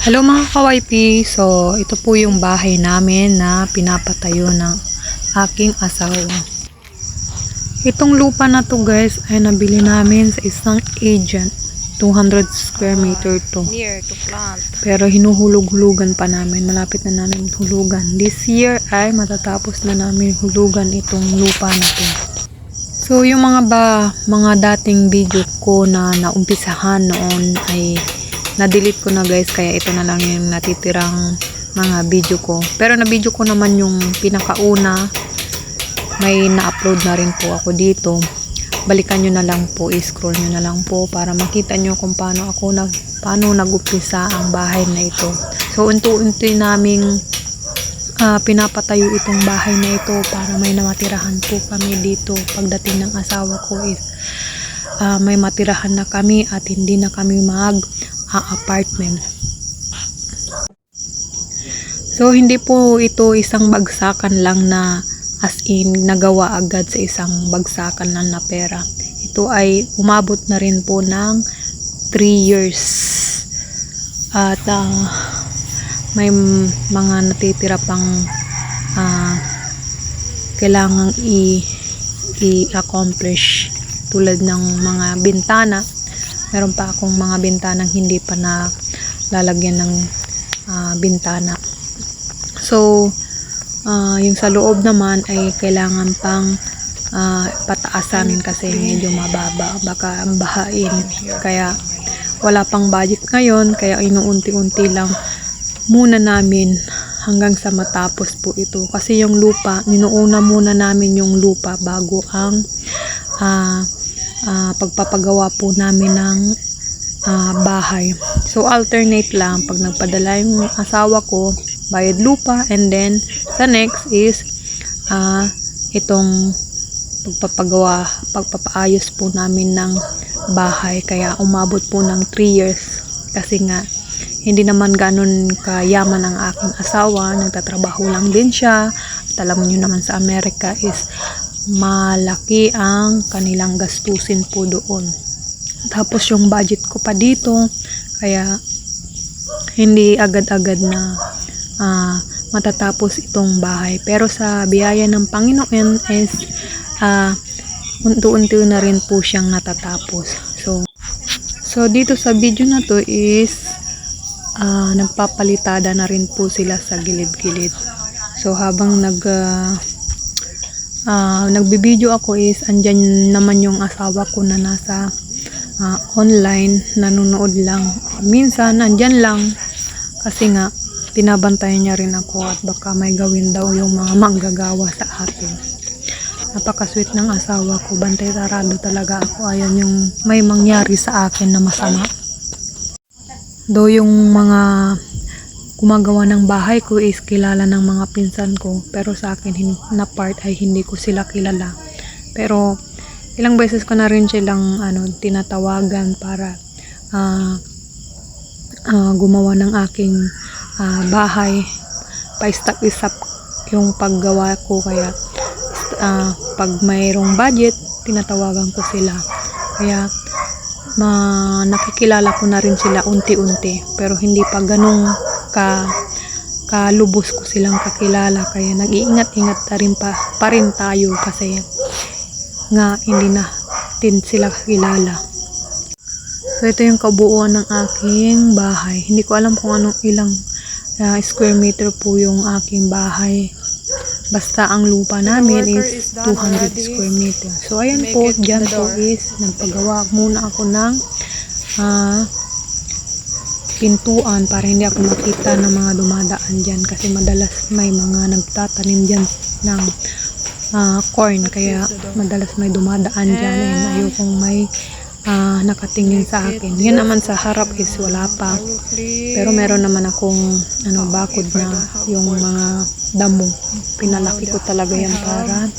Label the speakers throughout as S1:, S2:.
S1: Hello mga ka-YP, so ito po yung bahay namin na pinapatayo ng aking asawa. Itong lupa na to guys ay nabili namin sa isang agent. 200 square meter to.
S2: Near to plant.
S1: Pero hinuhulog-hulugan pa namin. Malapit na namin hulugan. This year ay matatapos na namin hulugan itong lupa na to. So yung mga dating video ko na naumpisahan noon ay na-delete ko na guys, kaya ito na lang yung natitirang mga video ko. Pero na-video ko naman yung pinakauna, may na-upload na rin po ako dito. Balikan nyo na lang po, i-scroll nyo na lang po para makita nyo kung paano nag-umpisa ang bahay na ito. So unti-unti naming pinapatayo itong bahay na ito para may namatirahan po kami dito. Pagdating ng asawa ko is may matirahan na kami at hindi na kami apartment. So hindi po ito isang bagsakan lang na as in nagawa agad sa isang bagsakan lang na pera. Ito ay umabot na rin po ng 3 years. At may mga natitira pang kailangang i-accomplish tulad ng mga bintana. Meron pa akong mga bintanang hindi pa na lalagyan ng bintana. So, yung sa loob naman ay kailangan pang pataasan kasi medyo mababa. Baka bahain. Kaya wala pang budget ngayon. Kaya inuunti-unti lang muna namin hanggang sa matapos po ito. Kasi yung lupa, ninuuna muna namin yung lupa bago ang pagpapagawa po namin ng bahay. So alternate lang, pag nagpadala yung asawa ko, bayad lupa, and then the next is itong pagpapaayos po namin ng bahay. Kaya umabot po ng 3 years kasi nga hindi naman ganun kayaman ang aking asawa, nagtatrabaho lang din siya. At alam niyo naman sa Amerika is malaki ang kanilang gastusin po doon. Tapos yung budget ko pa dito, kaya hindi agad-agad na matatapos itong bahay. Pero sa biyaya ng Panginoon is unti-unti na rin po siyang natatapos. So dito sa video na to is nagpapalitada na rin po sila sa gilid-gilid. So habang nagbibideo ako is andyan naman yung asawa ko na nasa online, nanonood lang. Minsan andyan lang kasi nga pinabantayan niya rin ako at baka may gawin daw yung mga manggagawa sa atin. Napaka-sweet ng asawa ko, bantay tarado talaga ako. Ayan yung may mangyari sa akin na masama. Do yung mga gumagawa ng bahay ko is kilala ng mga pinsan ko, pero sa akin na part ay hindi ko sila kilala. Pero ilang beses ko na rin silang tinatawagan para gumawa ng aking bahay. Pa-stop yung paggawa ko, kaya pag mayroong budget tinatawagan ko sila. Kaya nakikilala ko na rin sila unti-unti, pero hindi pa ganong kalubos ko silang kakilala. Kaya nag-iingat-ingat pa rin tayo kasi nga hindi natin sila kakilala. So ito yung kabuuan ng aking bahay. Hindi ko alam kung anong ilang square meter po yung aking bahay. Basta ang lupa namin is 200 square meter. So ayan po, dyan po is nagpagawa muna ako ng pintuan para hindi ako makita ng mga dumadaan dyan, kasi madalas may mga nagtatanim dyan ng corn, kaya madalas may dumadaan dyan and ayokong may nakatingin sa akin. Yan naman sa harap is wala pa, pero meron naman akong bakod na yung mga damo. Pinalaki ko talaga yan para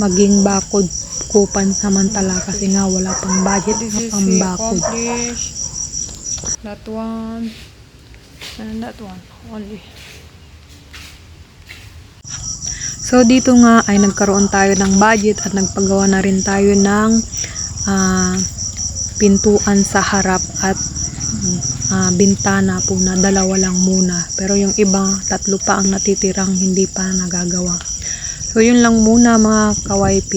S1: maging bakod ko pansamantala kasi nga wala pang budget na pang bakod.
S2: That one and that one only.
S1: So dito nga ay nagkaroon tayo ng budget at nagpagawa na rin tayo ng pintuan sa harap at bintana po na 2 lang muna. Pero yung iba 3 pa ang natitirang hindi pa nagagawa. So yun lang muna mga ka-YP.